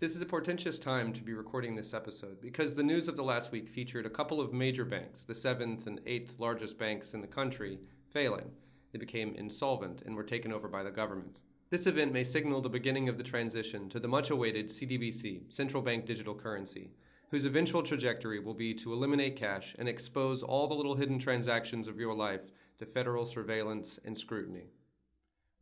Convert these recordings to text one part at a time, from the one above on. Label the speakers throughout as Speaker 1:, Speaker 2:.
Speaker 1: This is a portentous time to be recording this episode because the news of the last week featured a couple of major banks, the 7th and 8th largest banks in the country, failing. They became insolvent and were taken over by the government. This event may signal the beginning of the transition to the much-awaited CDBC, central bank digital currency, whose eventual trajectory will be to eliminate cash and expose all the little hidden transactions of your life to federal surveillance and scrutiny.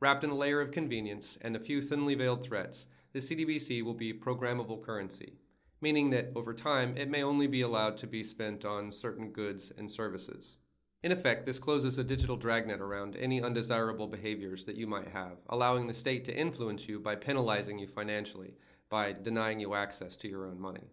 Speaker 1: Wrapped in a layer of convenience and a few thinly veiled threats, the CDBC will be programmable currency, meaning that over time it may only be allowed to be spent on certain goods and services. In effect, this closes a digital dragnet around any undesirable behaviors that you might have, allowing the state to influence you by penalizing you financially, by denying you access to your own money.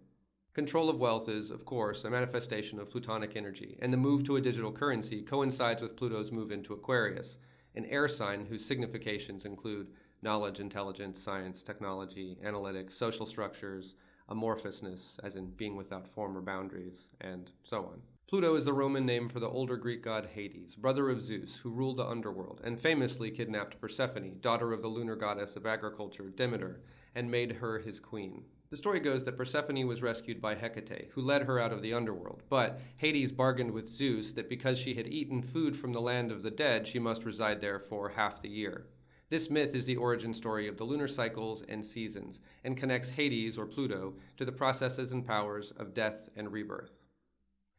Speaker 1: Control of wealth is, of course, a manifestation of Plutonic energy, and the move to a digital currency coincides with Pluto's move into Aquarius, an air sign whose significations include knowledge, intelligence, science, technology, analytics, social structures, amorphousness, as in being without form or boundaries, and so on. Pluto is the Roman name for the older Greek god Hades, brother of Zeus, who ruled the underworld, and famously kidnapped Persephone, daughter of the lunar goddess of agriculture, Demeter, and made her his queen. The story goes that Persephone was rescued by Hecate, who led her out of the underworld, but Hades bargained with Zeus that because she had eaten food from the land of the dead, she must reside there for half the year. This myth is the origin story of the lunar cycles and seasons, and connects Hades, or Pluto, to the processes and powers of death and rebirth.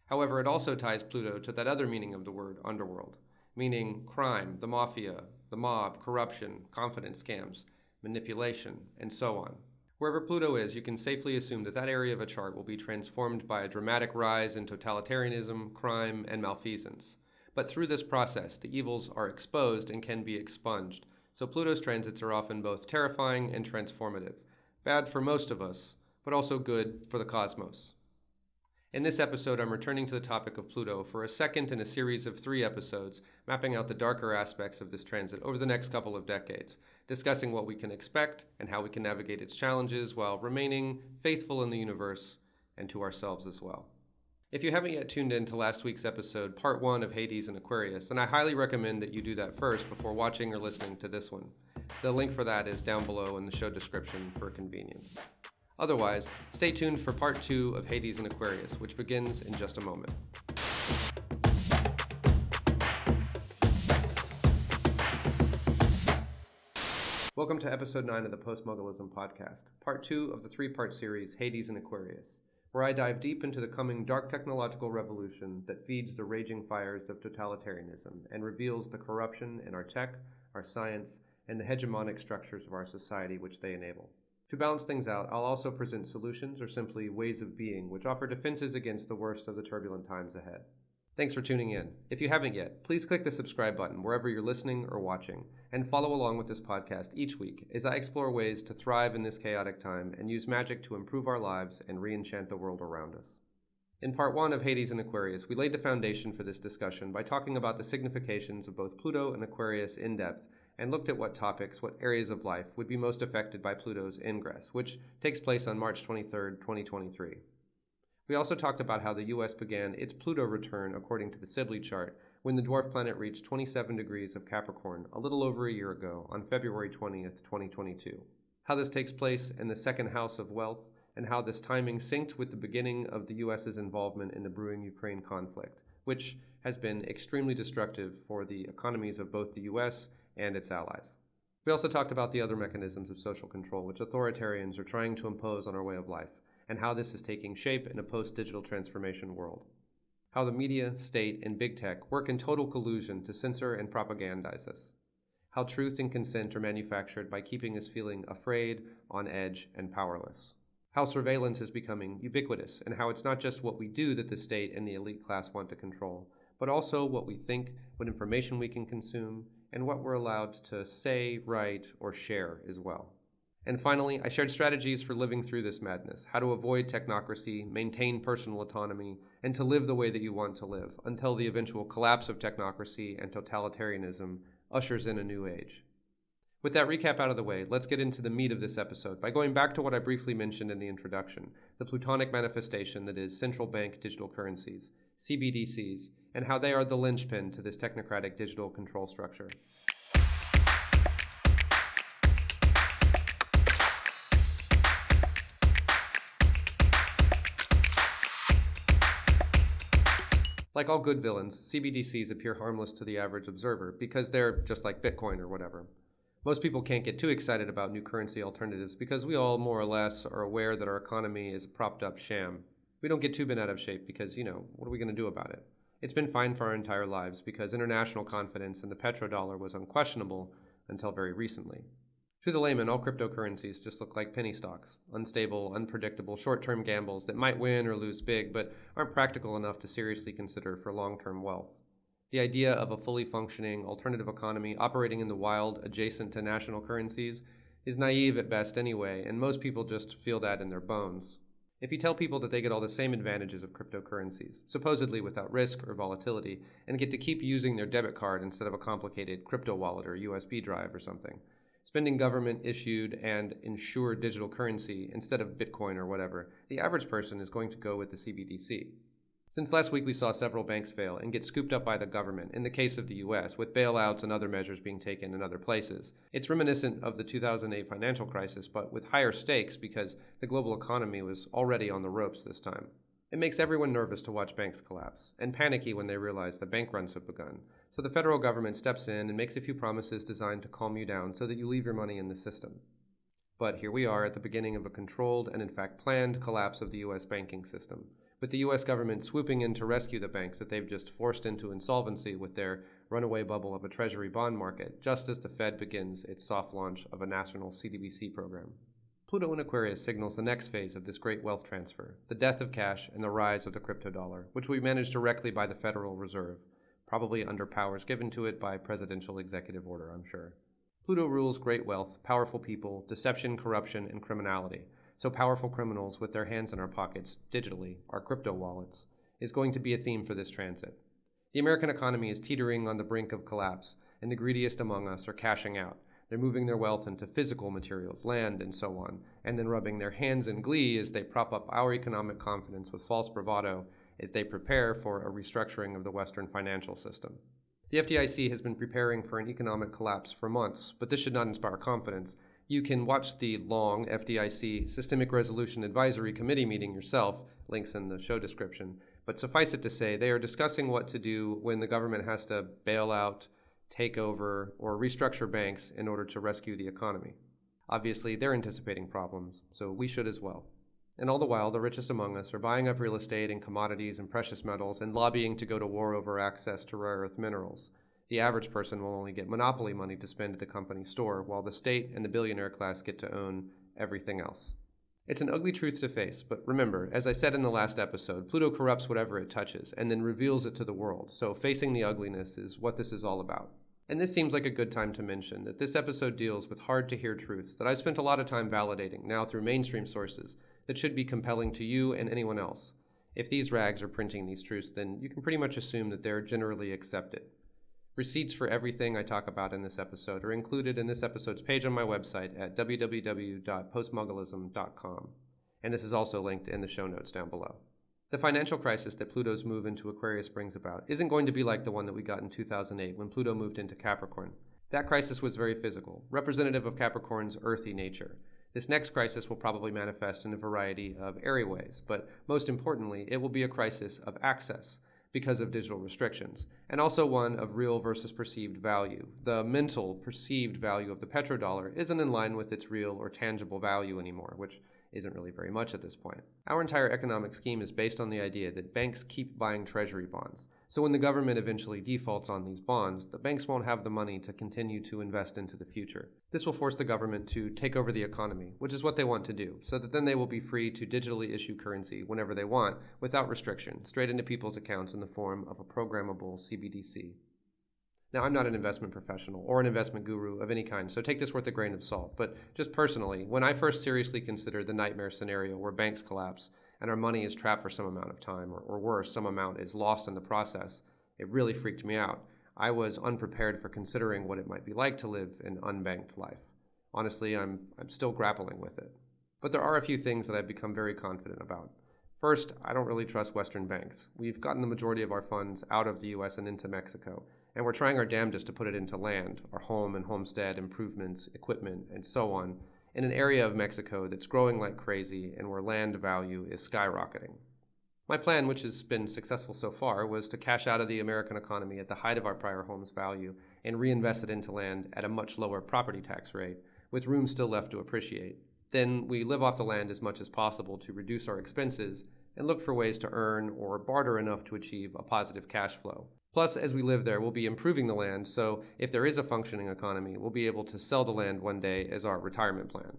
Speaker 1: However, it also ties Pluto to that other meaning of the word underworld, meaning crime, the mafia, the mob, corruption, confidence scams, manipulation, and so on. Wherever Pluto is, you can safely assume that that area of a chart will be transformed by a dramatic rise in totalitarianism, crime, and malfeasance. But through this process, the evils are exposed and can be expunged, so Pluto's transits are often both terrifying and transformative, bad for most of us, but also good for the cosmos. In this episode, I'm returning to the topic of Pluto for a second in a series of 3 episodes, mapping out the darker aspects of this transit over the next couple of decades, discussing what we can expect and how we can navigate its challenges while remaining faithful in the universe and to ourselves as well. If you haven't yet tuned in to last week's episode, part 1 of Hades and Aquarius, then I highly recommend that you do that first before watching or listening to this one. The link for that is down below in the show description for convenience. Otherwise, stay tuned for part 2 of Hades and Aquarius, which begins in just a moment. Welcome to episode 9 of the Postmugglism podcast, part 2 of the 3-part series Hades and Aquarius, where I dive deep into the coming dark technological revolution that feeds the raging fires of totalitarianism and reveals the corruption in our tech, our science, and the hegemonic structures of our society which they enable. To balance things out, I'll also present solutions or simply ways of being which offer defenses against the worst of the turbulent times ahead. Thanks for tuning in. If you haven't yet, please click the subscribe button wherever you're listening or watching, and follow along with this podcast each week as I explore ways to thrive in this chaotic time and use magic to improve our lives and re-enchant the world around us. In part 1 of Hades and Aquarius, we laid the foundation for this discussion by talking about the significations of both Pluto and Aquarius in depth, and looked at what topics, what areas of life would be most affected by Pluto's ingress, which takes place on March 23, 2023. We also talked about how the U.S. began its Pluto return according to the Sibley chart when the dwarf planet reached 27 degrees of Capricorn a little over a year ago on February 20th, 2022. How this takes place in the second house of wealth, and how this timing synced with the beginning of the U.S.'s involvement in the brewing Ukraine conflict, which has been extremely destructive for the economies of both the U.S. and its allies. We also talked about the other mechanisms of social control which authoritarians are trying to impose on our way of life, and how this is taking shape in a post-digital transformation world. How the media, state, and big tech work in total collusion to censor and propagandize us. How truth and consent are manufactured by keeping us feeling afraid, on edge, and powerless. How surveillance is becoming ubiquitous, and how it's not just what we do that the state and the elite class want to control, but also what we think, what information we can consume, and what we're allowed to say, write, or share as well. And finally, I shared strategies for living through this madness, how to avoid technocracy, maintain personal autonomy, and to live the way that you want to live, until the eventual collapse of technocracy and totalitarianism ushers in a new age. With that recap out of the way, let's get into the meat of this episode by going back to what I briefly mentioned in the introduction, the Plutonic manifestation that is central bank digital currencies, CBDCs, and how they are the linchpin to this technocratic digital control structure. Like all good villains, CBDCs appear harmless to the average observer because they're just like Bitcoin or whatever. Most people can't get too excited about new currency alternatives because we all more or less are aware that our economy is a propped up sham. We don't get too bent out of shape because, what are we going to do about it? It's been fine for our entire lives because international confidence in the petrodollar was unquestionable until very recently. To the layman, all cryptocurrencies just look like penny stocks, unstable, unpredictable, short-term gambles that might win or lose big but aren't practical enough to seriously consider for long-term wealth. The idea of a fully functioning alternative economy operating in the wild adjacent to national currencies is naive at best anyway, and most people just feel that in their bones. If you tell people that they get all the same advantages of cryptocurrencies, supposedly without risk or volatility, and get to keep using their debit card instead of a complicated crypto wallet or USB drive or something, spending government-issued and insured digital currency instead of Bitcoin or whatever, the average person is going to go with the CBDC. Since last week we saw several banks fail and get scooped up by the government, in the case of the US, with bailouts and other measures being taken in other places. It's reminiscent of the 2008 financial crisis, but with higher stakes because the global economy was already on the ropes this time. It makes everyone nervous to watch banks collapse, and panicky when they realize that bank runs have begun. So the federal government steps in and makes a few promises designed to calm you down so that you leave your money in the system. But here we are at the beginning of a controlled and in fact planned collapse of the US banking system, with the US government swooping in to rescue the banks that they've just forced into insolvency with their runaway bubble of a treasury bond market, just as the Fed begins its soft launch of a national CDBC program. Pluto in Aquarius signals the next phase of this great wealth transfer, the death of cash and the rise of the crypto dollar, which will be managed directly by the Federal Reserve, probably under powers given to it by presidential executive order, I'm sure. Pluto rules great wealth, powerful people, deception, corruption, and criminality. So powerful criminals with their hands in our pockets, digitally, our crypto wallets, is going to be a theme for this transit. The American economy is teetering on the brink of collapse, and the greediest among us are cashing out. They're moving their wealth into physical materials, land, and so on, and then rubbing their hands in glee as they prop up our economic confidence with false bravado as they prepare for a restructuring of the Western financial system. The FDIC has been preparing for an economic collapse for months, but this should not inspire confidence. You can watch the long FDIC Systemic Resolution Advisory Committee meeting yourself, links in the show description, but suffice it to say they are discussing what to do when the government has to bail out, take over, or restructure banks in order to rescue the economy. Obviously, they're anticipating problems, so we should as well. And all the while, the richest among us are buying up real estate and commodities and precious metals and lobbying to go to war over access to rare earth minerals. The average person will only get monopoly money to spend at the company store, while the state and the billionaire class get to own everything else. It's an ugly truth to face, but remember, as I said in the last episode, Pluto corrupts whatever it touches and then reveals it to the world, so facing the ugliness is what this is all about. And this seems like a good time to mention that this episode deals with hard-to-hear truths that I've spent a lot of time validating, now through mainstream sources, that should be compelling to you and anyone else. If these rags are printing these truths, then you can pretty much assume that they're generally accepted. Receipts for everything I talk about in this episode are included in this episode's page on my website at www.postmugglism.com, and this is also linked in the show notes down below. The financial crisis that Pluto's move into Aquarius brings about isn't going to be like the one that we got in 2008 when Pluto moved into Capricorn. That crisis was very physical, representative of Capricorn's earthy nature. This next crisis will probably manifest in a variety of airy ways, but most importantly, it will be a crisis of access, because of digital restrictions, and also one of real versus perceived value. The mental perceived value of the petrodollar isn't in line with its real or tangible value anymore, which isn't really very much at this point. Our entire economic scheme is based on the idea that banks keep buying treasury bonds. So when the government eventually defaults on these bonds, the banks won't have the money to continue to invest into the future. This will force the government to take over the economy, which is what they want to do, so that then they will be free to digitally issue currency whenever they want, without restriction, straight into people's accounts in the form of a programmable CBDC. Now, I'm not an investment professional or an investment guru of any kind, so take this with a grain of salt. But just personally, when I first seriously considered the nightmare scenario where banks collapse and our money is trapped for some amount of time, or worse, some amount is lost in the process, it really freaked me out. I was unprepared for considering what it might be like to live an unbanked life. Honestly, I'm still grappling with it. But there are a few things that I've become very confident about. First, I don't really trust Western banks. We've gotten the majority of our funds out of the US and into Mexico, and we're trying our damnedest to put it into land, our home and homestead improvements, equipment, and so on, in an area of Mexico that's growing like crazy and where land value is skyrocketing. My plan, which has been successful so far, was to cash out of the American economy at the height of our prior home's value and reinvest it into land at a much lower property tax rate, with room still left to appreciate. Then we live off the land as much as possible to reduce our expenses and look for ways to earn or barter enough to achieve a positive cash flow. Plus, as we live there, we'll be improving the land, so if there is a functioning economy, we'll be able to sell the land one day as our retirement plan.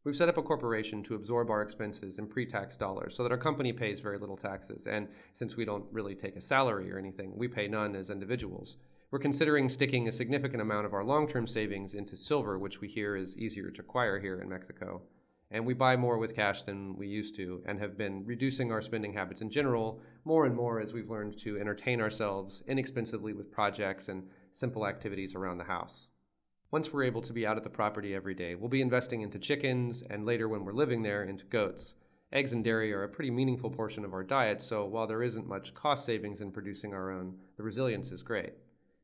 Speaker 1: We've set up a corporation to absorb our expenses in pre-tax dollars so that our company pays very little taxes, and since we don't really take a salary or anything, we pay none as individuals. We're considering sticking a significant amount of our long-term savings into silver, which we hear is easier to acquire here in Mexico. And we buy more with cash than we used to and have been reducing our spending habits in general more and more as we've learned to entertain ourselves inexpensively with projects and simple activities around the house. Once we're able to be out at the property every day, we'll be investing into chickens and later when we're living there into goats. Eggs and dairy are a pretty meaningful portion of our diet, so while there isn't much cost savings in producing our own, the resilience is great.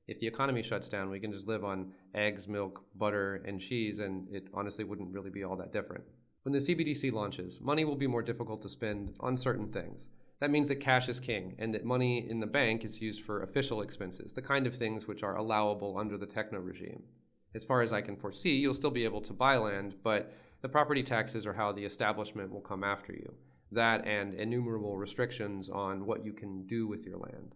Speaker 1: If the economy shuts down, we can just live on eggs, milk, butter, and cheese, and it honestly wouldn't really be all that different. When the CBDC launches, money will be more difficult to spend on certain things. That means that cash is king, and that money in the bank is used for official expenses, the kind of things which are allowable under the techno regime. As far as I can foresee, you'll still be able to buy land, but the property taxes are how the establishment will come after you. That and innumerable restrictions on what you can do with your land.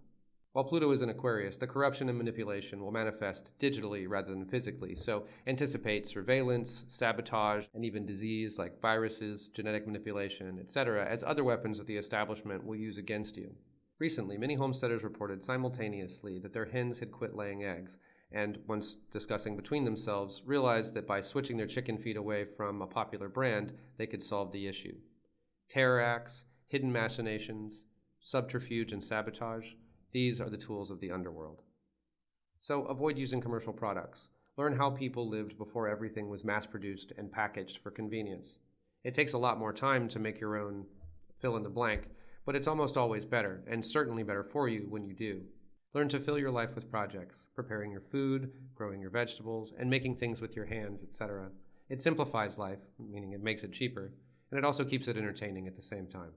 Speaker 1: While Pluto is in Aquarius, the corruption and manipulation will manifest digitally rather than physically, so anticipate surveillance, sabotage, and even disease like viruses, genetic manipulation, etc. as other weapons that the establishment will use against you. Recently, many homesteaders reported simultaneously that their hens had quit laying eggs, and once discussing between themselves, realized that by switching their chicken feed away from a popular brand, they could solve the issue. Terror acts, hidden machinations, subterfuge, and sabotage, these are the tools of the underworld. So avoid using commercial products. Learn how people lived before everything was mass-produced and packaged for convenience. It takes a lot more time to make your own fill in the blank, but it's almost always better, and certainly better for you when you do. Learn to fill your life with projects, preparing your food, growing your vegetables, and making things with your hands, etc. It simplifies life, meaning it makes it cheaper, and it also keeps it entertaining at the same time.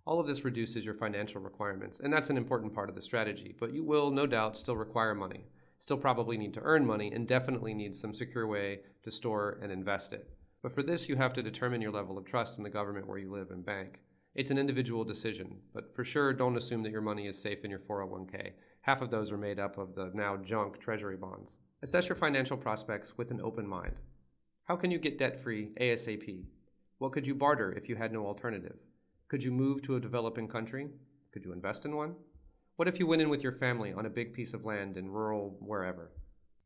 Speaker 1: All of this reduces your financial requirements, and that's an important part of the strategy, but you will, no doubt, still require money, still probably need to earn money, and definitely need some secure way to store and invest it. But for this, you have to determine your level of trust in the government where you live and bank. It's an individual decision, but for sure, don't assume that your money is safe in your 401k. Half of those are made up of the now junk treasury bonds. Assess your financial prospects with an open mind. How can you get debt-free ASAP? What could you barter if you had no alternative? Could you move to a developing country? Could you invest in one? What if you went in with your family on a big piece of land in rural wherever?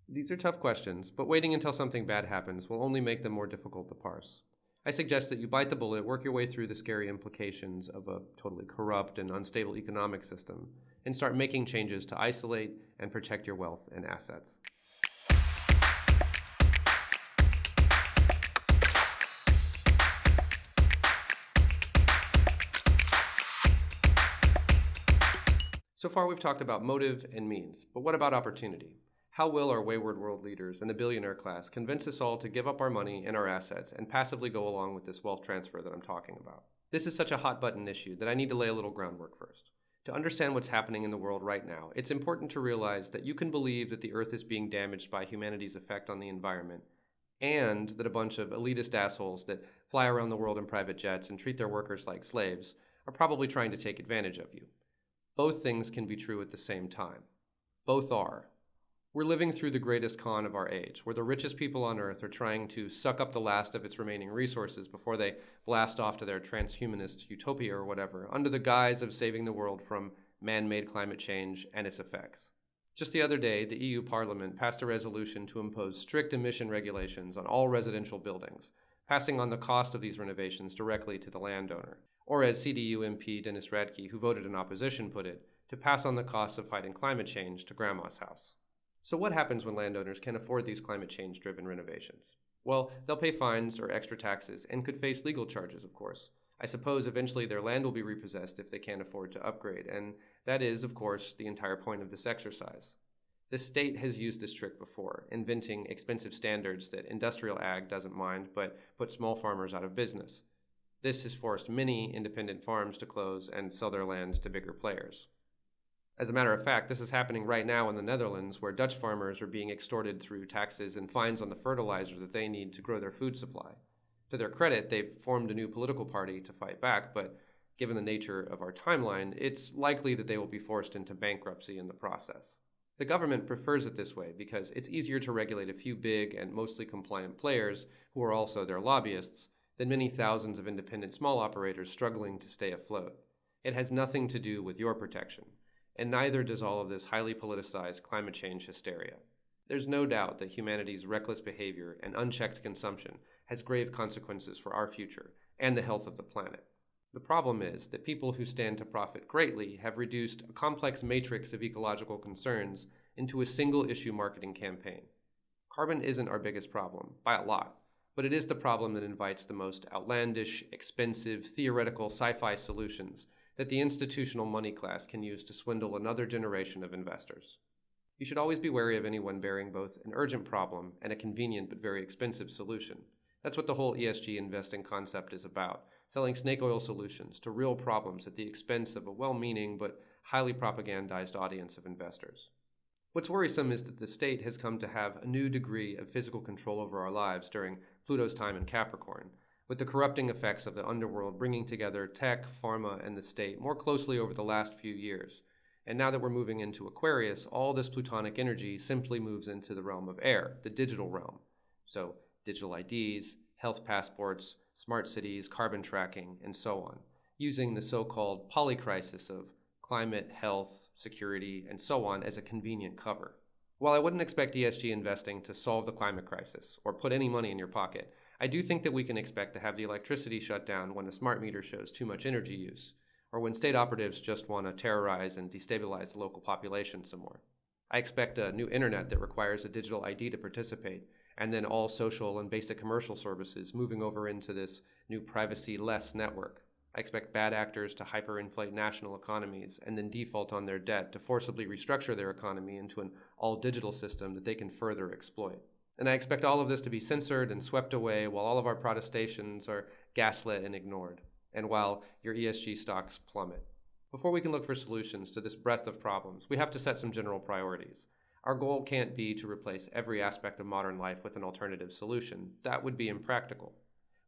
Speaker 1: These are tough questions, but waiting until something bad happens will only make them more difficult to parse. I suggest that you bite the bullet, work your way through the scary implications of a totally corrupt and unstable economic system, and start making changes to isolate and protect your wealth and assets. So far we've talked about motive and means, but what about opportunity? How will our wayward world leaders and the billionaire class convince us all to give up our money and our assets and passively go along with this wealth transfer that I'm talking about? This is such a hot button issue that I need to lay a little groundwork first. To understand what's happening in the world right now, it's important to realize that you can believe that the Earth is being damaged by humanity's effect on the environment, and that a bunch of elitist assholes that fly around the world in private jets and treat their workers like slaves are probably trying to take advantage of you. Both things can be true at the same time. Both are. We're living through the greatest con of our age, where the richest people on Earth are trying to suck up the last of its remaining resources before they blast off to their transhumanist utopia or whatever, under the guise of saving the world from man-made climate change and its effects. Just the other day, the EU Parliament passed a resolution to impose strict emission regulations on all residential buildings, passing on the cost of these renovations directly to the landowner. Or as CDU MP Dennis Radke, who voted in opposition, put it, to pass on the costs of fighting climate change to grandma's house. So what happens when landowners can't afford these climate change-driven renovations? Well, they'll pay fines or extra taxes and could face legal charges, of course. I suppose eventually their land will be repossessed if they can't afford to upgrade, and that is, of course, the entire point of this exercise. The state has used this trick before, inventing expensive standards that industrial ag doesn't mind but put small farmers out of business. This has forced many independent farms to close and sell their land to bigger players. As a matter of fact, this is happening right now in the Netherlands, where Dutch farmers are being extorted through taxes and fines on the fertilizer that they need to grow their food supply. To their credit, they've formed a new political party to fight back, but given the nature of our timeline, it's likely that they will be forced into bankruptcy in the process. The government prefers it this way because it's easier to regulate a few big and mostly compliant players, who are also their lobbyists, than many thousands of independent small operators struggling to stay afloat. It has nothing to do with your protection, and neither does all of this highly politicized climate change hysteria. There's no doubt that humanity's reckless behavior and unchecked consumption has grave consequences for our future and the health of the planet. The problem is that people who stand to profit greatly have reduced a complex matrix of ecological concerns into a single-issue marketing campaign. Carbon isn't our biggest problem, by a lot, but it is the problem that invites the most outlandish, expensive, theoretical sci-fi solutions that the institutional money class can use to swindle another generation of investors. You should always be wary of anyone bearing both an urgent problem and a convenient but very expensive solution. That's what the whole ESG investing concept is about, selling snake oil solutions to real problems at the expense of a well-meaning but highly propagandized audience of investors. What's worrisome is that the state has come to have a new degree of physical control over our lives during Pluto's time in Capricorn, with the corrupting effects of the underworld bringing together tech, pharma, and the state more closely over the last few years. And now that we're moving into Aquarius, all this plutonic energy simply moves into the realm of air, the digital realm. So digital IDs, health passports, smart cities, carbon tracking, and so on, using the so-called polycrisis of climate, health, security, and so on as a convenient cover. While I wouldn't expect ESG investing to solve the climate crisis or put any money in your pocket, I do think that we can expect to have the electricity shut down when a smart meter shows too much energy use, or when state operatives just want to terrorize and destabilize the local population some more. I expect a new internet that requires a digital ID to participate, and then all social and basic commercial services moving over into this new privacy-less network. I expect bad actors to hyperinflate national economies and then default on their debt to forcibly restructure their economy into an all-digital system that they can further exploit. And I expect all of this to be censored and swept away while all of our protestations are gaslit and ignored, and while your ESG stocks plummet. Before we can look for solutions to this breadth of problems, we have to set some general priorities. Our goal can't be to replace every aspect of modern life with an alternative solution. That would be impractical.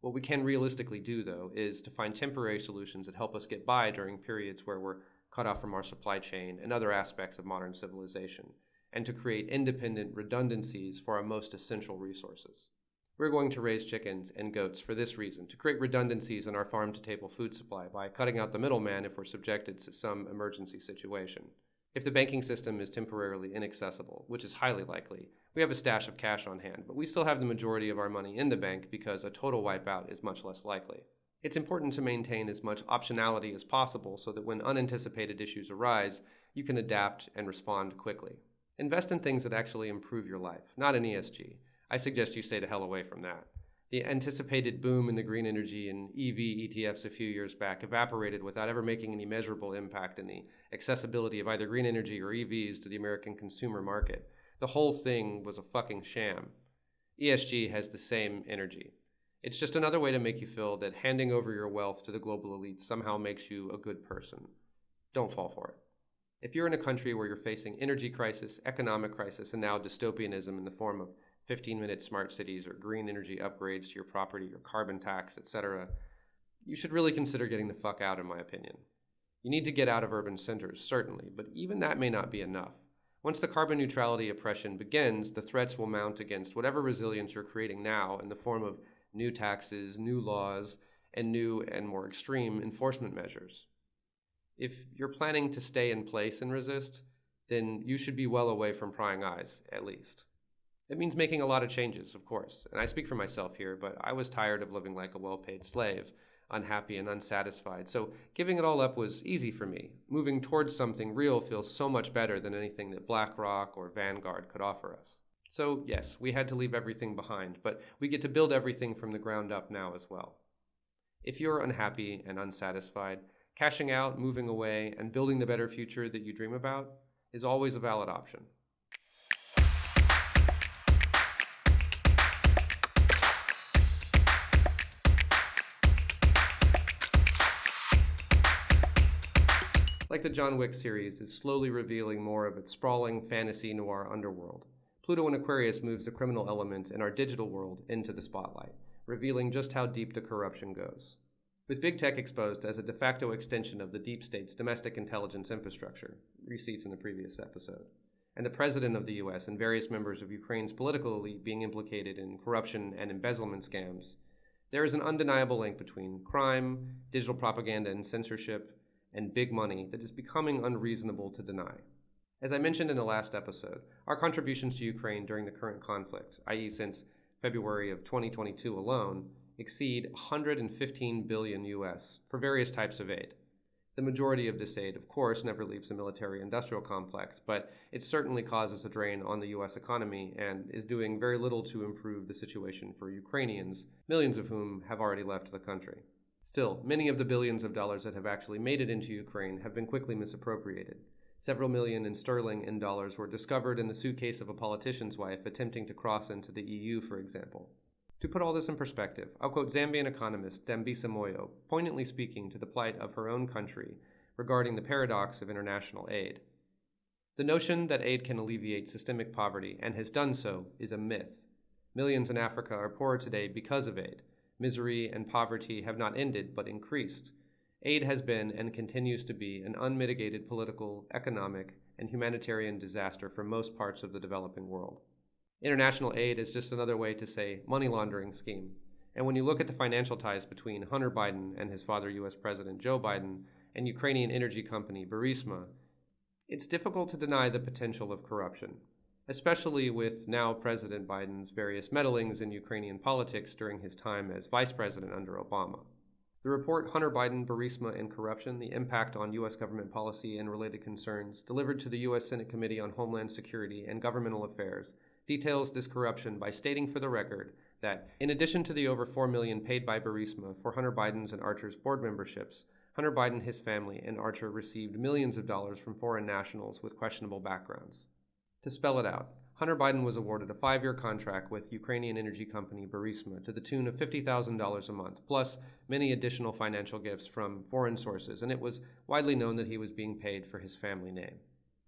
Speaker 1: What we can realistically do, though, is to find temporary solutions that help us get by during periods where we're cut off from our supply chain and other aspects of modern civilization, and to create independent redundancies for our most essential resources. We're going to raise chickens and goats for this reason, to create redundancies in our farm-to-table food supply by cutting out the middleman if we're subjected to some emergency situation. If the banking system is temporarily inaccessible, which is highly likely, we have a stash of cash on hand, but we still have the majority of our money in the bank because a total wipeout is much less likely. It's important to maintain as much optionality as possible so that when unanticipated issues arise, you can adapt and respond quickly. Invest in things that actually improve your life, not in ESG. I suggest you stay the hell away from that. The anticipated boom in the green energy and EV ETFs a few years back evaporated without ever making any measurable impact in the accessibility of either green energy or EVs to the American consumer market. The whole thing was a fucking sham. ESG has the same energy. It's just another way to make you feel that handing over your wealth to the global elite somehow makes you a good person. Don't fall for it. If you're in a country where you're facing energy crisis, economic crisis, and now dystopianism in the form of 15-minute smart cities or green energy upgrades to your property or carbon tax, etc., you should really consider getting the fuck out, in my opinion. You need to get out of urban centers, certainly, but even that may not be enough. Once the carbon neutrality oppression begins, the threats will mount against whatever resilience you're creating now in the form of new taxes, new laws, and new and more extreme enforcement measures. If you're planning to stay in place and resist, then you should be well away from prying eyes, at least. It means making a lot of changes, of course, and I speak for myself here, but I was tired of living like a well-paid slave, unhappy and unsatisfied, so giving it all up was easy for me. Moving towards something real feels so much better than anything that BlackRock or Vanguard could offer us. So yes, we had to leave everything behind, but we get to build everything from the ground up now as well. If you're unhappy and unsatisfied, cashing out, moving away, and building the better future that you dream about is always a valid option. Like the John Wick series is slowly revealing more of its sprawling fantasy noir underworld, Pluto and Aquarius moves the criminal element in our digital world into the spotlight, revealing just how deep the corruption goes. With big tech exposed as a de facto extension of the deep state's domestic intelligence infrastructure, receipts in the previous episode, and the president of the US and various members of Ukraine's political elite being implicated in corruption and embezzlement scams, there is an undeniable link between crime, digital propaganda and censorship, and big money that is becoming unreasonable to deny. As I mentioned in the last episode, our contributions to Ukraine during the current conflict, i.e. since February of 2022 alone, exceed 115 billion US for various types of aid. The majority of this aid, of course, never leaves the military-industrial complex, but it certainly causes a drain on the US economy and is doing very little to improve the situation for Ukrainians, millions of whom have already left the country. Still, many of the billions of dollars that have actually made it into Ukraine have been quickly misappropriated. Several million in sterling and dollars were discovered in the suitcase of a politician's wife attempting to cross into the EU, for example. To put all this in perspective, I'll quote Zambian economist Dambisa Moyo, poignantly speaking to the plight of her own country regarding the paradox of international aid. The notion that aid can alleviate systemic poverty, and has done so, is a myth. Millions in Africa are poorer today because of aid. Misery and poverty have not ended, but increased. Aid has been and continues to be an unmitigated political, economic, and humanitarian disaster for most parts of the developing world. International aid is just another way to say money laundering scheme. And when you look at the financial ties between Hunter Biden and his father, US President Joe Biden, and Ukrainian energy company Burisma, it's difficult to deny the potential of corruption, especially with now President Biden's various meddlings in Ukrainian politics during his time as vice president under Obama. The report Hunter Biden, Burisma, and Corruption, the Impact on U.S. Government Policy and Related Concerns, delivered to the U.S. Senate Committee on Homeland Security and Governmental Affairs, details this corruption by stating for the record that, in addition to the over $4 million paid by Burisma for Hunter Biden's and Archer's board memberships, Hunter Biden, his family, and Archer received millions of dollars from foreign nationals with questionable backgrounds. To spell it out, Hunter Biden was awarded a 5-year contract with Ukrainian energy company Burisma to the tune of $50,000 a month, plus many additional financial gifts from foreign sources, and it was widely known that he was being paid for his family name.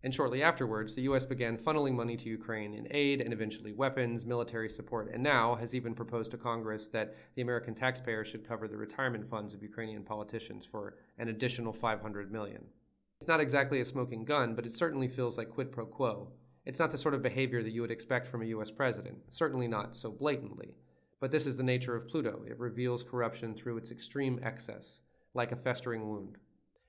Speaker 1: And shortly afterwards, the U.S. began funneling money to Ukraine in aid and eventually weapons, military support, and now has even proposed to Congress that the American taxpayer should cover the retirement funds of Ukrainian politicians for an additional $500 million. It's not exactly a smoking gun, but it certainly feels like quid pro quo. It's not the sort of behavior that you would expect from a U.S. president, certainly not so blatantly. But this is the nature of Pluto. It reveals corruption through its extreme excess, like a festering wound.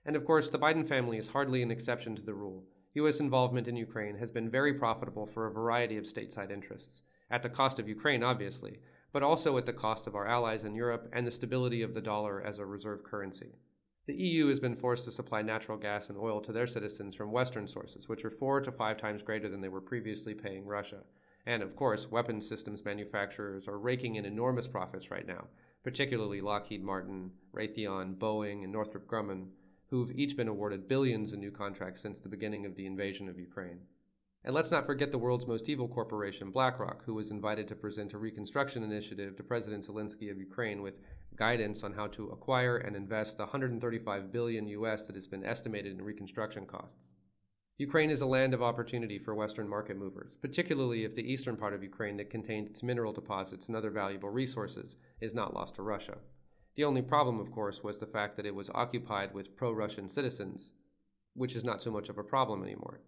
Speaker 1: And of course, the Biden family is hardly an exception to the rule. U.S. involvement in Ukraine has been very profitable for a variety of stateside interests, at the cost of Ukraine, obviously, but also at the cost of our allies in Europe and the stability of the dollar as a reserve currency. The EU has been forced to supply natural gas and oil to their citizens from Western sources, which are 4 to 5 times greater than they were previously paying Russia. And of course, weapons systems manufacturers are raking in enormous profits right now, particularly Lockheed Martin, Raytheon, Boeing, and Northrop Grumman, who've each been awarded billions in new contracts since the beginning of the invasion of Ukraine. And let's not forget the world's most evil corporation, BlackRock, who was invited to present a reconstruction initiative to President Zelensky of Ukraine with guidance on how to acquire and invest the 135 billion US that has been estimated in reconstruction costs. Ukraine is a land of opportunity for Western market movers, particularly if the eastern part of Ukraine that contained its mineral deposits and other valuable resources is not lost to Russia. The only problem, of course, was the fact that it was occupied with pro-Russian citizens, which is not so much of a problem anymore.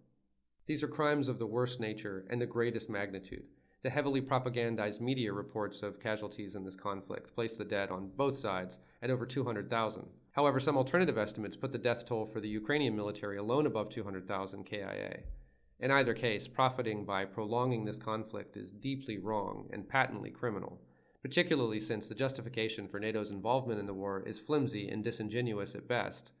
Speaker 1: These are crimes of the worst nature and the greatest magnitude. The heavily propagandized media reports of casualties in this conflict place the dead on both sides at over 200,000. However, some alternative estimates put the death toll for the Ukrainian military alone above 200,000 KIA. In either case, profiting by prolonging this conflict is deeply wrong and patently criminal, particularly since the justification for NATO's involvement in the war is flimsy and disingenuous at best.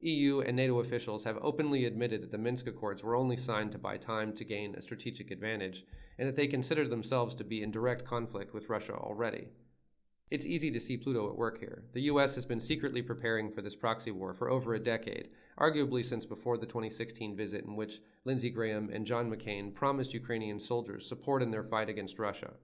Speaker 1: EU and NATO officials have openly admitted that the Minsk Accords were only signed to buy time to gain a strategic advantage, and that they consider themselves to be in direct conflict with Russia already. It's easy to see Pluto at work here. The US has been secretly preparing for this proxy war for over a decade, arguably since before the 2016 visit in which Lindsey Graham and John McCain promised Ukrainian soldiers support in their fight against Russia.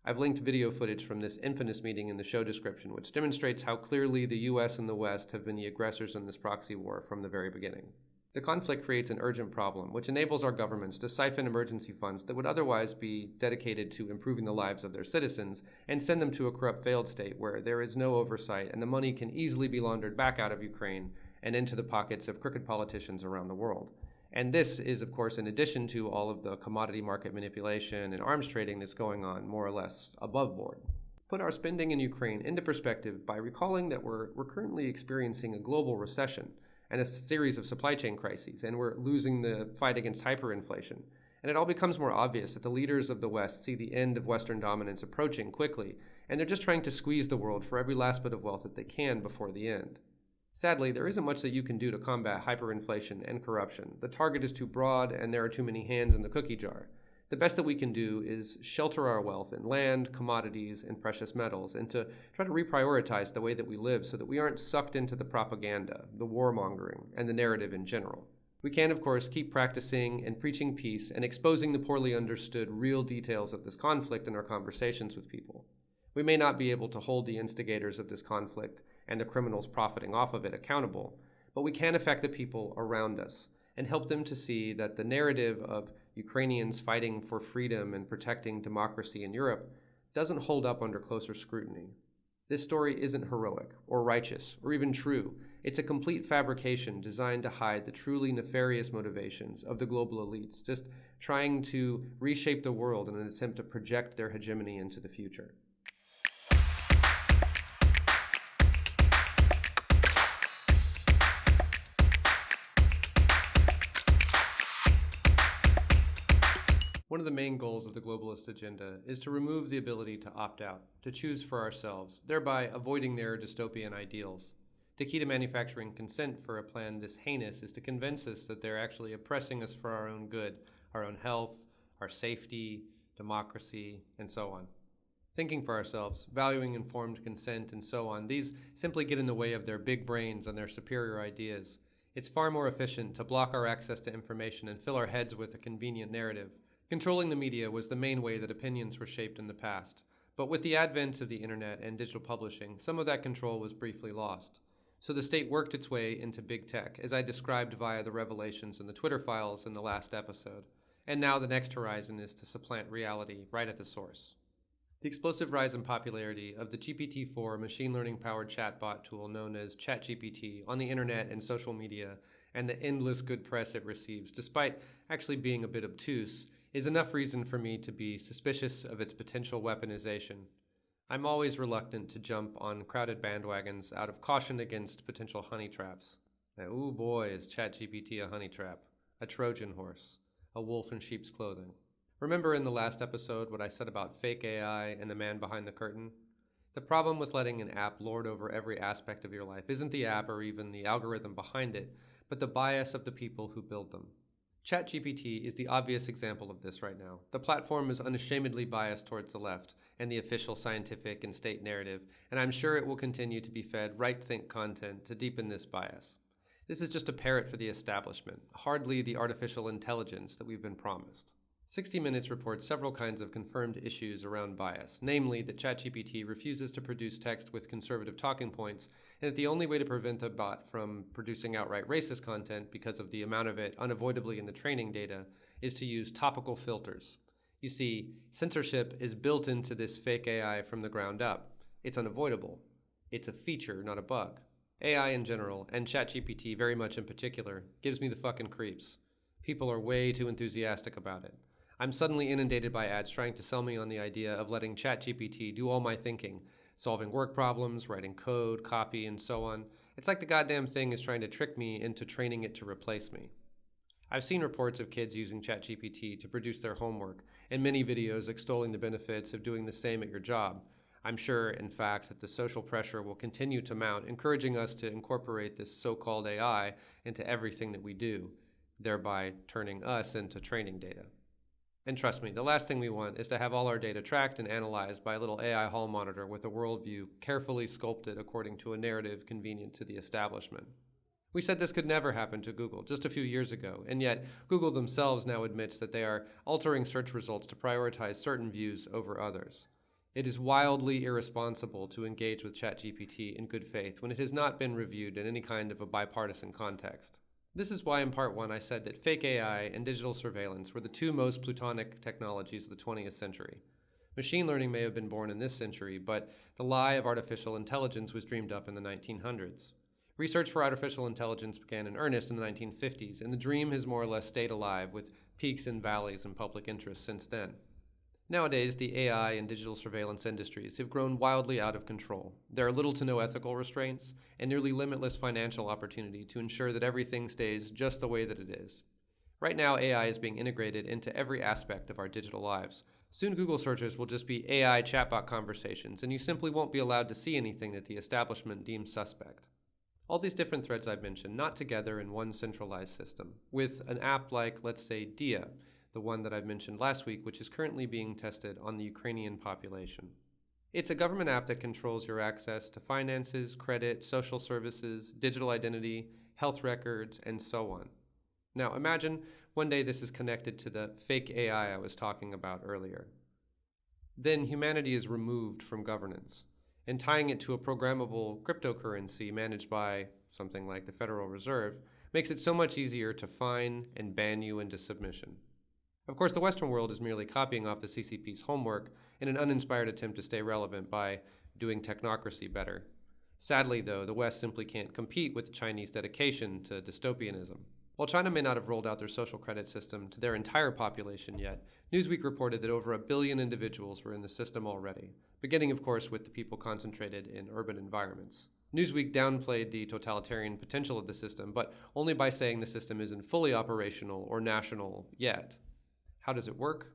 Speaker 1: I've linked video footage from this infamous meeting in the show description, which demonstrates how clearly the US and the West have been the aggressors in this proxy war from the very beginning. The conflict creates an urgent problem, which enables our governments to siphon emergency funds that would otherwise be dedicated to improving the lives of their citizens and send them to a corrupt failed state where there is no oversight and the money can easily be laundered back out of Ukraine and into the pockets of crooked politicians around the world. And this is, of course, in addition to all of the commodity market manipulation and arms trading that's going on more or less above board. Put our spending in Ukraine into perspective by recalling that we're currently experiencing a global recession and a series of supply chain crises, and we're losing the fight against hyperinflation. And it all becomes more obvious that the leaders of the West see the end of Western dominance approaching quickly, and they're just trying to squeeze the world for every last bit of wealth that they can before the end. Sadly, there isn't much that you can do to combat hyperinflation and corruption. The target is too broad, and there are too many hands in the cookie jar. The best that we can do is shelter our wealth in land, commodities, and precious metals, and to try to reprioritize the way that we live so that we aren't sucked into the propaganda, the warmongering, and the narrative in general. We can, of course, keep practicing and preaching peace and exposing the poorly understood real details of this conflict in our conversations with people. We may not be able to hold the instigators of this conflict and the criminals profiting off of it accountable, but we can affect the people around us and help them to see that the narrative of Ukrainians fighting for freedom and protecting democracy in Europe doesn't hold up under closer scrutiny. This story isn't heroic or righteous or even true. It's a complete fabrication designed to hide the truly nefarious motivations of the global elites, just trying to reshape the world in an attempt to project their hegemony into the future. One of the main goals of the globalist agenda is to remove the ability to opt out, to choose for ourselves, thereby avoiding their dystopian ideals. The key to manufacturing consent for a plan this heinous is to convince us that they're actually oppressing us for our own good, our own health, our safety, democracy, and so on. Thinking for ourselves, valuing informed consent, and so on, these simply get in the way of their big brains and their superior ideas. It's far more efficient to block our access to information and fill our heads with a convenient narrative. Controlling the media was the main way that opinions were shaped in the past, but with the advent of the internet and digital publishing, some of that control was briefly lost. So the state worked its way into big tech, as I described via the revelations in the Twitter files in the last episode. And now the next horizon is to supplant reality right at the source. The explosive rise in popularity of the GPT-4 machine learning-powered chatbot tool known as ChatGPT on the internet and social media, and the endless good press it receives, despite actually being a bit obtuse, is enough reason for me to be suspicious of its potential weaponization. I'm always reluctant to jump on crowded bandwagons out of caution against potential honey traps. Now, ooh boy, is ChatGPT a honey trap, a Trojan horse, a wolf in sheep's clothing. Remember in the last episode what I said about fake AI and the man behind the curtain? The problem with letting an app lord over every aspect of your life isn't the app or even the algorithm behind it, but the bias of the people who build them. ChatGPT is the obvious example of this right now. The platform is unashamedly biased towards the left and the official scientific and state narrative, and I'm sure it will continue to be fed right-think content to deepen this bias. This is just a parrot for the establishment, hardly the artificial intelligence that we've been promised. 60 Minutes reports several kinds of confirmed issues around bias, namely that ChatGPT refuses to produce text with conservative talking points, and that the only way to prevent a bot from producing outright racist content because of the amount of it unavoidably in the training data is to use topical filters. You see, censorship is built into this fake AI from the ground up. It's unavoidable. It's a feature, not a bug. AI in general, and ChatGPT very much in particular, gives me the fucking creeps. People are way too enthusiastic about it. I'm suddenly inundated by ads trying to sell me on the idea of letting ChatGPT do all my thinking, solving work problems, writing code, copy, and so on. It's like the goddamn thing is trying to trick me into training it to replace me. I've seen reports of kids using ChatGPT to produce their homework, and many videos extolling the benefits of doing the same at your job. I'm sure, in fact, that the social pressure will continue to mount, encouraging us to incorporate this so-called AI into everything that we do, thereby turning us into training data. And trust me, the last thing we want is to have all our data tracked and analyzed by a little AI hall monitor with a worldview carefully sculpted according to a narrative convenient to the establishment. We said this could never happen to Google just a few years ago, and yet Google themselves now admits that they are altering search results to prioritize certain views over others. It is wildly irresponsible to engage with ChatGPT in good faith when it has not been reviewed in any kind of a bipartisan context. This is why in part 1 I said that fake AI and digital surveillance were the two most plutonic technologies of the 20th century. Machine learning may have been born in this century, but the lie of artificial intelligence was dreamed up in the 1900s. Research for artificial intelligence began in earnest in the 1950s, and the dream has more or less stayed alive with peaks and valleys in public interest since then. Nowadays, the AI and digital surveillance industries have grown wildly out of control. There are little to no ethical restraints and nearly limitless financial opportunity to ensure that everything stays just the way that it is. Right now, AI is being integrated into every aspect of our digital lives. Soon, Google searches will just be AI chatbot conversations, and you simply won't be allowed to see anything that the establishment deems suspect. All these different threads I've mentioned, not together in one centralized system, with an app like, let's say, Dia, the one that I've mentioned last week, which is currently being tested on the Ukrainian population. It's a government app that controls your access to finances, credit, social services, digital identity, health records, and so on. Now imagine one day this is connected to the fake AI I was talking about earlier. Then humanity is removed from governance, and tying it to a programmable cryptocurrency managed by something like the Federal Reserve makes it so much easier to fine and ban you into submission. Of course, the Western world is merely copying off the CCP's homework in an uninspired attempt to stay relevant by doing technocracy better. Sadly, though, the West simply can't compete with the Chinese dedication to dystopianism. While China may not have rolled out their social credit system to their entire population yet, Newsweek reported that over 1 billion individuals were in the system already, beginning, of course, with the people concentrated in urban environments. Newsweek downplayed the totalitarian potential of the system, but only by saying the system isn't fully operational or national yet. How does it work?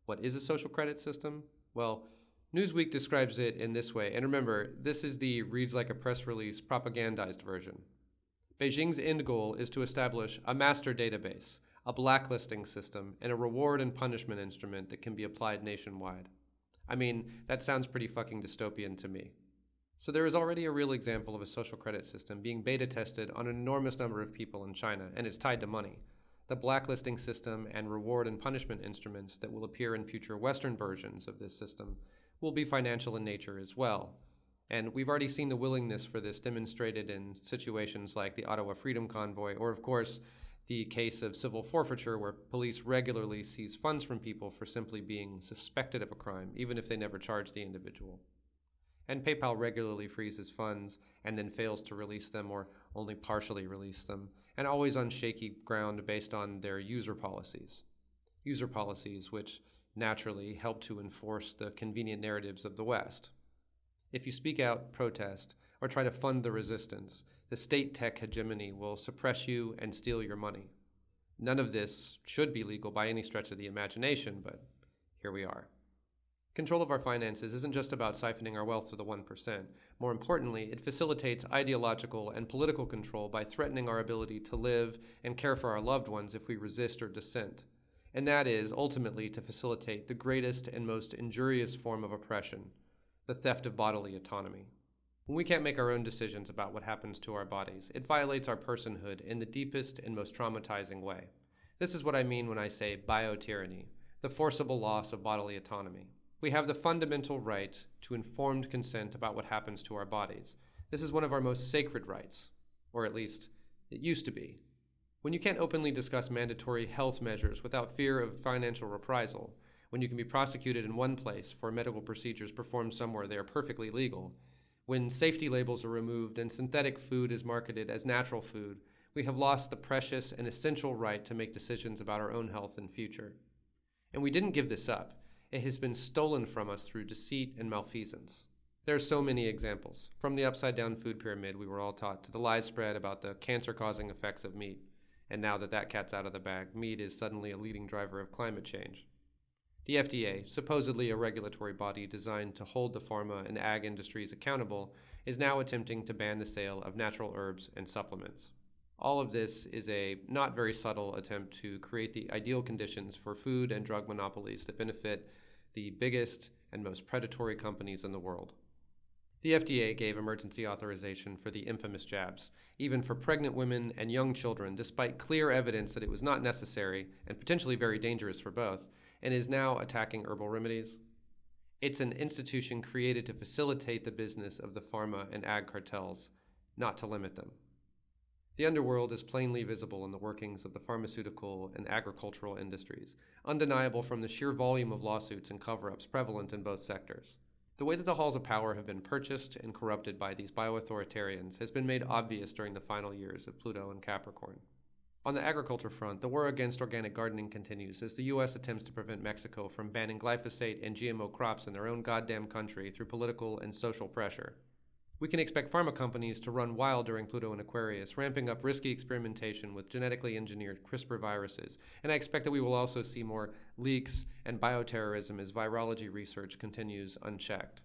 Speaker 1: What is a social credit system? Well, Newsweek describes it in this way, and remember, this is the reads like a press release propagandized version. Beijing's end goal is to establish a master database, a blacklisting system, and a reward and punishment instrument that can be applied nationwide. I mean, that sounds pretty fucking dystopian to me. So there is already a real example of a social credit system being beta tested on an enormous number of people in China, and it's tied to money. The blacklisting system and reward and punishment instruments that will appear in future Western versions of this system will be financial in nature as well. And we've already seen the willingness for this demonstrated in situations like the Ottawa Freedom Convoy, or of course, the case of civil forfeiture where police regularly seize funds from people for simply being suspected of a crime, even if they never charge the individual. And PayPal regularly freezes funds and then fails to release them or only partially release them, and always on shaky ground based on their user policies. User policies which naturally help to enforce the convenient narratives of the West. If you speak out, protest, or try to fund the resistance, the state tech hegemony will suppress you and steal your money. None of this should be legal by any stretch of the imagination, but here we are. Control of our finances isn't just about siphoning our wealth to the 1%. More importantly, it facilitates ideological and political control by threatening our ability to live and care for our loved ones if we resist or dissent. And that is, ultimately, to facilitate the greatest and most injurious form of oppression, the theft of bodily autonomy. When we can't make our own decisions about what happens to our bodies, it violates our personhood in the deepest and most traumatizing way. This is what I mean when I say biotyranny, the forcible loss of bodily autonomy. We have the fundamental right to informed consent about what happens to our bodies. This is one of our most sacred rights, or at least it used to be. When you can't openly discuss mandatory health measures without fear of financial reprisal, when you can be prosecuted in one place for medical procedures performed somewhere they are perfectly legal, when safety labels are removed and synthetic food is marketed as natural food, we have lost the precious and essential right to make decisions about our own health and future. And we didn't give this up. It has been stolen from us through deceit and malfeasance. There are so many examples, from the upside-down food pyramid we were all taught to the lies spread about the cancer-causing effects of meat. And now that that cat's out of the bag, meat is suddenly a leading driver of climate change. The FDA, supposedly a regulatory body designed to hold the pharma and ag industries accountable, is now attempting to ban the sale of natural herbs and supplements. All of this is a not very subtle attempt to create the ideal conditions for food and drug monopolies that benefit the biggest and most predatory companies in the world. The FDA gave emergency authorization for the infamous jabs, even for pregnant women and young children, despite clear evidence that it was not necessary and potentially very dangerous for both, and is now attacking herbal remedies. It's an institution created to facilitate the business of the pharma and ag cartels, not to limit them. The underworld is plainly visible in the workings of the pharmaceutical and agricultural industries, undeniable from the sheer volume of lawsuits and cover-ups prevalent in both sectors. The way that the halls of power have been purchased and corrupted by these bioauthoritarians has been made obvious during the final years of Pluto and Capricorn. On the agriculture front, the war against organic gardening continues as the U.S. attempts to prevent Mexico from banning glyphosate and GMO crops in their own goddamn country through political and social pressure. We can expect pharma companies to run wild during Pluto and Aquarius, ramping up risky experimentation with genetically engineered CRISPR viruses, and I expect that we will also see more leaks and bioterrorism as virology research continues unchecked.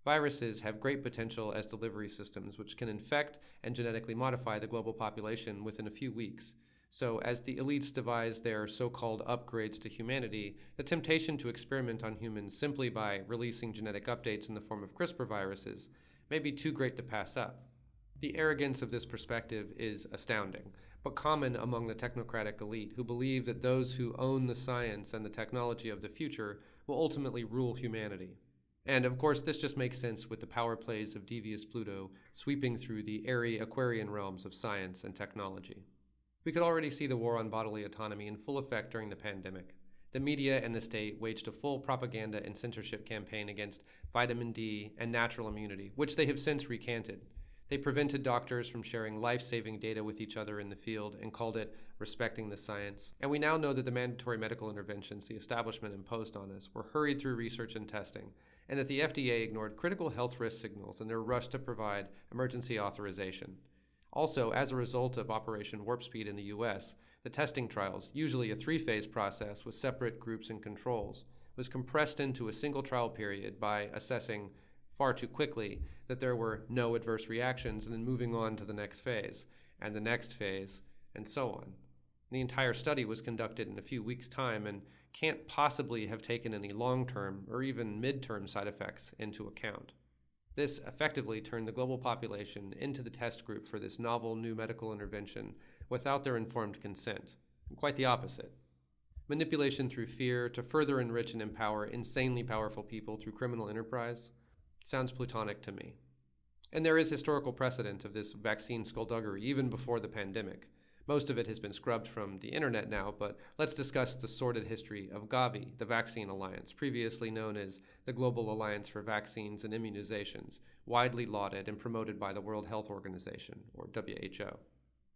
Speaker 1: Viruses have great potential as delivery systems, which can infect and genetically modify the global population within a few weeks. So, as the elites devise their so-called upgrades to humanity, the temptation to experiment on humans simply by releasing genetic updates in the form of CRISPR viruses may be too great to pass up. The arrogance of this perspective is astounding, but common among the technocratic elite who believe that those who own the science and the technology of the future will ultimately rule humanity. And of course, this just makes sense with the power plays of devious Pluto sweeping through the airy Aquarian realms of science and technology. We could already see the war on bodily autonomy in full effect during the pandemic. The media and the state waged a full propaganda and censorship campaign against vitamin D and natural immunity, which they have since recanted. They prevented doctors from sharing life-saving data with each other in the field and called it respecting the science. And we now know that the mandatory medical interventions the establishment imposed on us were hurried through research and testing, and that the FDA ignored critical health risk signals in their rush to provide emergency authorization. Also, as a result of Operation Warp Speed in the US, the testing trials, usually a 3-phase process with separate groups and controls, was compressed into a single trial period by assessing far too quickly that there were no adverse reactions and then moving on to the next phase, and the next phase, and so on. The entire study was conducted in a few weeks' time and can't possibly have taken any long-term or even mid-term side effects into account. This effectively turned the global population into the test group for this novel new medical intervention without their informed consent. Quite the opposite. Manipulation through fear to further enrich and empower insanely powerful people through criminal enterprise sounds plutonic to me. And there is historical precedent of this vaccine skullduggery even before the pandemic. Most of it has been scrubbed from the internet now, but let's discuss the sordid history of Gavi, the Vaccine Alliance, previously known as the Global Alliance for Vaccines and Immunizations, widely lauded and promoted by the World Health Organization, or WHO.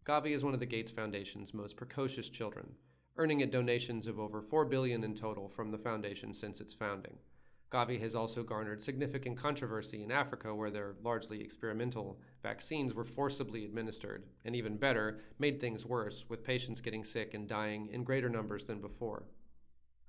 Speaker 1: Gavi is one of the Gates Foundation's most precocious children, earning it donations of over $4 billion in total from the foundation since its founding. Gavi has also garnered significant controversy in Africa, where their largely experimental vaccines were forcibly administered, and even better, made things worse, with patients getting sick and dying in greater numbers than before.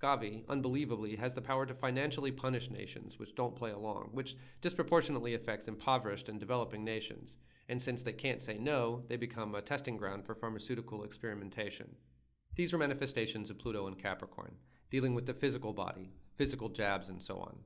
Speaker 1: Gavi, unbelievably, has the power to financially punish nations which don't play along, which disproportionately affects impoverished and developing nations, and since they can't say no, they become a testing ground for pharmaceutical experimentation. These are manifestations of Pluto and Capricorn, dealing with the physical body, physical jabs, and so on.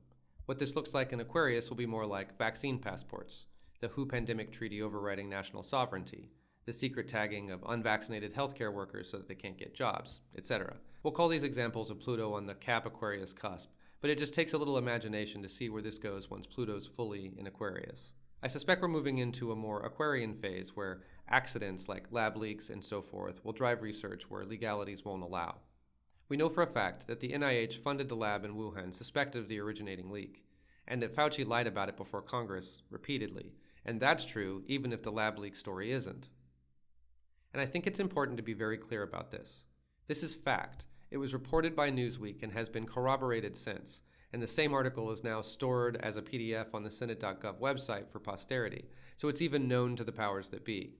Speaker 1: What this looks like in Aquarius will be more like vaccine passports, the WHO pandemic treaty overriding national sovereignty, the secret tagging of unvaccinated healthcare workers so that they can't get jobs, etc. We'll call these examples of Pluto on the Cap-Aquarius cusp, but it just takes a little imagination to see where this goes once Pluto's fully in Aquarius. I suspect we're moving into a more Aquarian phase where accidents like lab leaks and so forth will drive research where legalities won't allow. We know for a fact that the NIH funded the lab in Wuhan suspected of the originating leak, and that Fauci lied about it before Congress repeatedly, and that's true even if the lab leak story isn't. And I think it's important to be very clear about this. This is fact. It was reported by Newsweek and has been corroborated since, and the same article is now stored as a PDF on the Senate.gov website for posterity, so it's even known to the powers that be.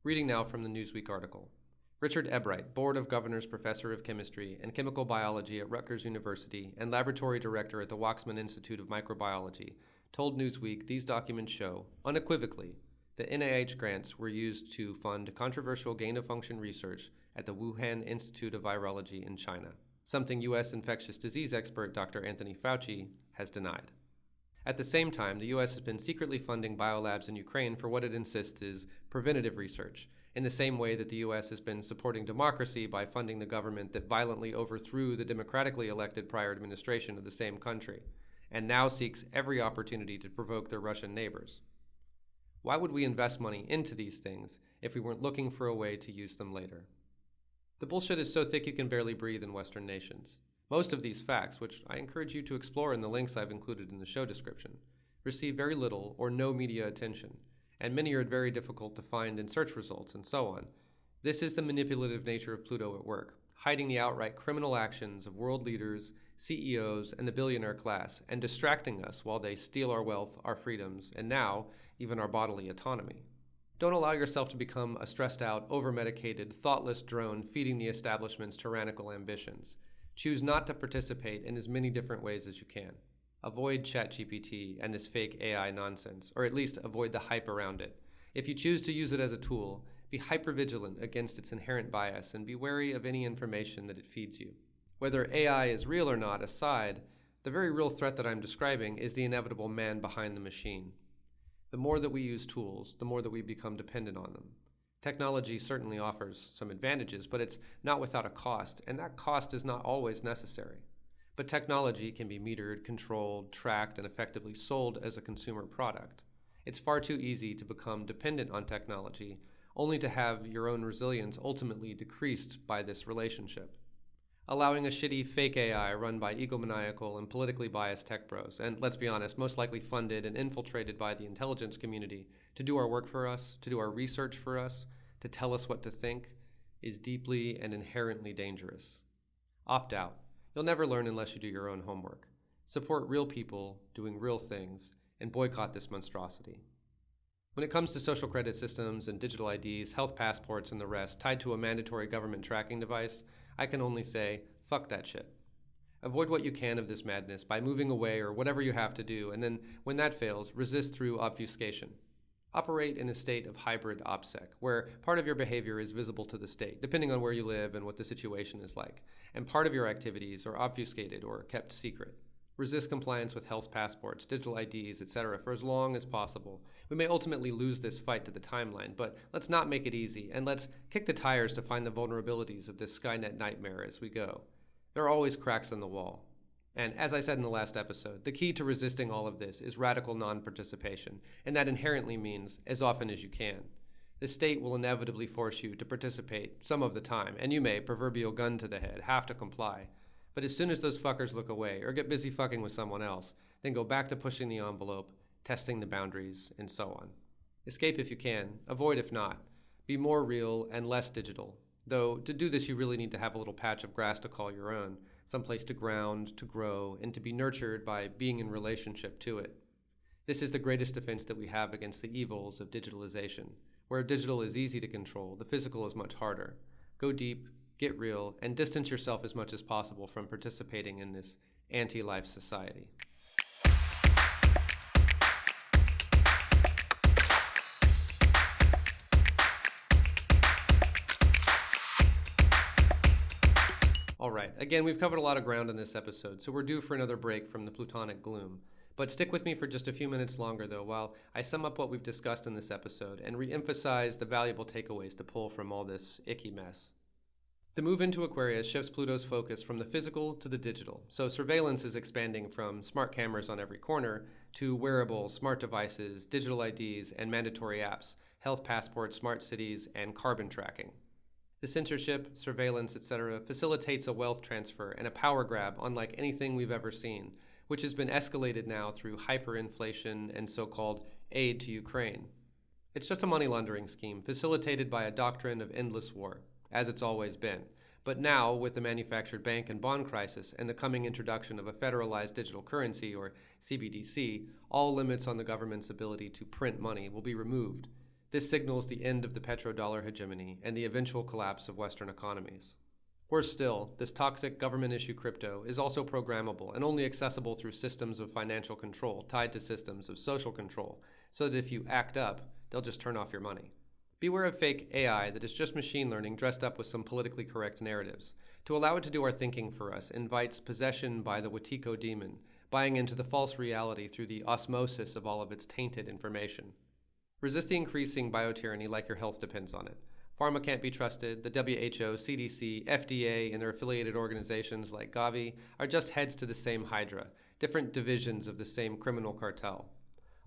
Speaker 1: Reading now from the Newsweek article. Richard Ebright, Board of Governors Professor of Chemistry and Chemical Biology at Rutgers University and Laboratory Director at the Waxman Institute of Microbiology, told Newsweek these documents show, unequivocally, that NIH grants were used to fund controversial gain-of-function research at the Wuhan Institute of Virology in China, something U.S. infectious disease expert Dr. Anthony Fauci has denied. At the same time, the U.S. has been secretly funding biolabs in Ukraine for what it insists is preventative research, in the same way that the U.S. has been supporting democracy by funding the government that violently overthrew the democratically elected prior administration of the same country, and now seeks every opportunity to provoke their Russian neighbors. Why would we invest money into these things if we weren't looking for a way to use them later? The bullshit is so thick you can barely breathe in Western nations. Most of these facts, which I encourage you to explore in the links I've included in the show description, receive very little or no media attention, and many are very difficult to find in search results and so on. This is the manipulative nature of Pluto at work, hiding the outright criminal actions of world leaders, CEOs, and the billionaire class, and distracting us while they steal our wealth, our freedoms, and now, even our bodily autonomy. Don't allow yourself to become a stressed-out, over-medicated, thoughtless drone feeding the establishment's tyrannical ambitions. Choose not to participate in as many different ways as you can. Avoid ChatGPT and this fake AI nonsense, or at least avoid the hype around it. If you choose to use it as a tool, be hypervigilant against its inherent bias and be wary of any information that it feeds you. Whether AI is real or not aside, the very real threat that I'm describing is the inevitable man behind the machine. The more that we use tools, the more that we become dependent on them. Technology certainly offers some advantages, but it's not without a cost, and that cost is not always necessary. But technology can be metered, controlled, tracked, and effectively sold as a consumer product. It's far too easy to become dependent on technology, only to have your own resilience ultimately decreased by this relationship. Allowing a shitty fake AI run by egomaniacal and politically biased tech bros, and let's be honest, most likely funded and infiltrated by the intelligence community to do our work for us, to do our research for us, to tell us what to think, is deeply and inherently dangerous. Opt out. You'll never learn unless you do your own homework. Support real people doing real things, and boycott this monstrosity. When it comes to social credit systems and digital IDs, health passports, and the rest tied to a mandatory government tracking device, I can only say, fuck that shit. Avoid what you can of this madness by moving away or whatever you have to do, and then, when that fails, resist through obfuscation. Operate in a state of hybrid OPSEC, where part of your behavior is visible to the state, depending on where you live and what the situation is like, and part of your activities are obfuscated or kept secret. Resist compliance with health passports, digital IDs, etc. for as long as possible. We may ultimately lose this fight to the timeline, but let's not make it easy, and let's kick the tires to find the vulnerabilities of this Skynet nightmare as we go. There are always cracks in the wall. And as I said in the last episode, the key to resisting all of this is radical non-participation, and that inherently means as often as you can. The state will inevitably force you to participate some of the time, and you may, proverbial gun to the head, have to comply. But as soon as those fuckers look away or get busy fucking with someone else, then go back to pushing the envelope, testing the boundaries, and so on. Escape if you can, avoid if not. Be more real and less digital. Though to do this you really need to have a little patch of grass to call your own, someplace to ground, to grow, and to be nurtured by being in relationship to it. This is the greatest defense that we have against the evils of digitalization. Where digital is easy to control, the physical is much harder. Go deep, get real, and distance yourself as much as possible from participating in this anti-life society. All right, again, we've covered a lot of ground in this episode, so we're due for another break from the Plutonic gloom. But stick with me for just a few minutes longer, though, while I sum up what we've discussed in this episode and re-emphasize the valuable takeaways to pull from all this icky mess. The move into Aquarius shifts Pluto's focus from the physical to the digital, so surveillance is expanding from smart cameras on every corner to wearables, smart devices, digital IDs, and mandatory apps, health passports, smart cities, and carbon tracking. The censorship, surveillance, etc. facilitates a wealth transfer and a power grab unlike anything we've ever seen, which has been escalated now through hyperinflation and so-called aid to Ukraine. It's just a money laundering scheme facilitated by a doctrine of endless war, as it's always been. But now, with the manufactured bank and bond crisis and the coming introduction of a federalized digital currency, or CBDC, all limits on the government's ability to print money will be removed. This signals the end of the petrodollar hegemony and the eventual collapse of Western economies. Worse still, this toxic government-issue crypto is also programmable and only accessible through systems of financial control tied to systems of social control, so that if you act up, they'll just turn off your money. Beware of fake AI that is just machine learning dressed up with some politically correct narratives. To allow it to do our thinking for us invites possession by the Wetiko demon, buying into the false reality through the osmosis of all of its tainted information. Resist the increasing biotyranny like your health depends on it. Pharma can't be trusted. The WHO, CDC, FDA, and their affiliated organizations like Gavi are just heads to the same hydra, different divisions of the same criminal cartel.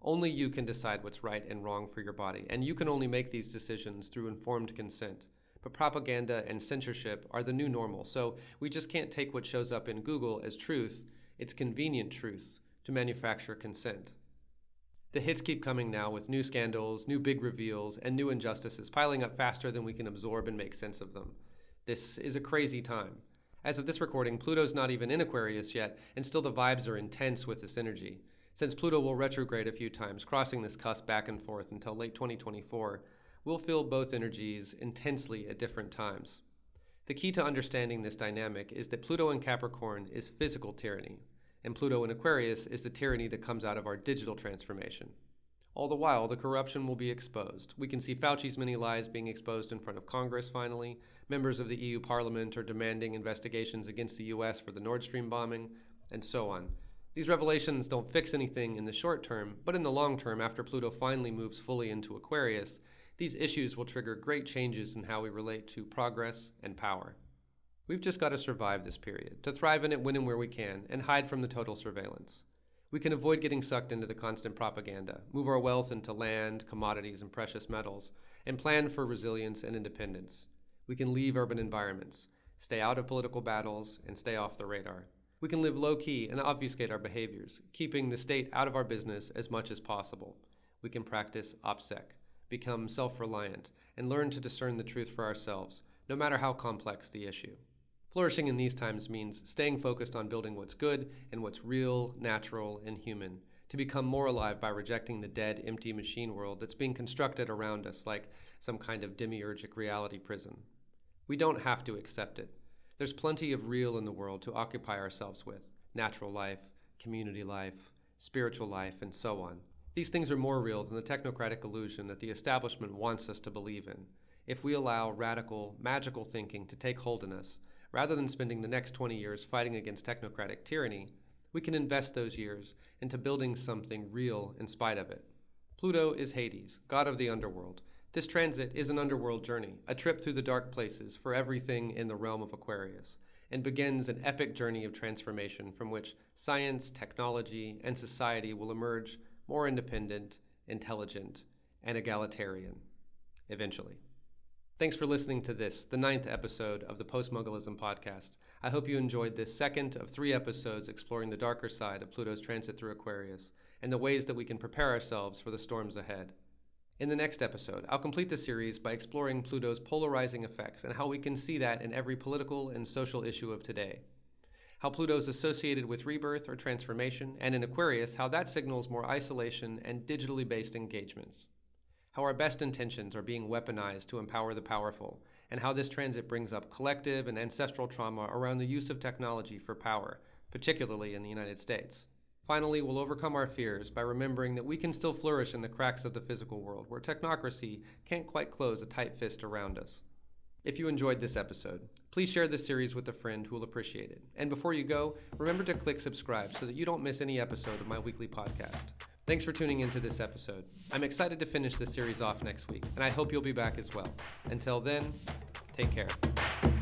Speaker 1: Only you can decide what's right and wrong for your body, and you can only make these decisions through informed consent. But propaganda and censorship are the new normal, so we just can't take what shows up in Google as truth, it's convenient truth, to manufacture consent. The hits keep coming now with new scandals, new big reveals, and new injustices piling up faster than we can absorb and make sense of them. This is a crazy time. As of this recording, Pluto's not even in Aquarius yet, and still the vibes are intense with this energy. Since Pluto will retrograde a few times, crossing this cusp back and forth until late 2024, we'll feel both energies intensely at different times. The key to understanding this dynamic is that Pluto in Capricorn is physical tyranny, and Pluto in Aquarius is the tyranny that comes out of our digital transformation. All the while, the corruption will be exposed. We can see Fauci's many lies being exposed in front of Congress finally. Members of the EU Parliament are demanding investigations against the US for the Nord Stream bombing, and so on. These revelations don't fix anything in the short term, but in the long term, after Pluto finally moves fully into Aquarius, these issues will trigger great changes in how we relate to progress and power. We've just got to survive this period, to thrive in it when and where we can, and hide from the total surveillance. We can avoid getting sucked into the constant propaganda, move our wealth into land, commodities, and precious metals, and plan for resilience and independence. We can leave urban environments, stay out of political battles, and stay off the radar. We can live low-key and obfuscate our behaviors, keeping the state out of our business as much as possible. We can practice OPSEC, become self-reliant, and learn to discern the truth for ourselves, no matter how complex the issue. Flourishing in these times means staying focused on building what's good and what's real, natural, and human, to become more alive by rejecting the dead, empty machine world that's being constructed around us like some kind of demiurgic reality prison. We don't have to accept it. There's plenty of real in the world to occupy ourselves with: natural life, community life, spiritual life, and so on. These things are more real than the technocratic illusion that the establishment wants us to believe in. If we allow radical, magical thinking to take hold in us, rather than spending the next 20 years fighting against technocratic tyranny, we can invest those years into building something real in spite of it. Pluto is Hades, god of the underworld. This transit is an underworld journey, a trip through the dark places for everything in the realm of Aquarius, and begins an epic journey of transformation from which science, technology, and society will emerge more independent, intelligent, and egalitarian, eventually. Thanks for listening to this, the 9th episode of the Postmugglism podcast. I hope you enjoyed this second of 3 episodes exploring the darker side of Pluto's transit through Aquarius and the ways that we can prepare ourselves for the storms ahead. In the next episode, I'll complete the series by exploring Pluto's polarizing effects and how we can see that in every political and social issue of today. How Pluto's associated with rebirth or transformation, and in Aquarius, how that signals more isolation and digitally based engagements. How our best intentions are being weaponized to empower the powerful, and how this transit brings up collective and ancestral trauma around the use of technology for power, particularly in the United States. Finally, we'll overcome our fears by remembering that we can still flourish in the cracks of the physical world, where technocracy can't quite close a tight fist around us. If you enjoyed this episode, please share this series with a friend who will appreciate it. And before you go, remember to click subscribe so that you don't miss any episode of my weekly podcast. Thanks for tuning into this episode. I'm excited to finish this series off next week, and I hope you'll be back as well. Until then, take care.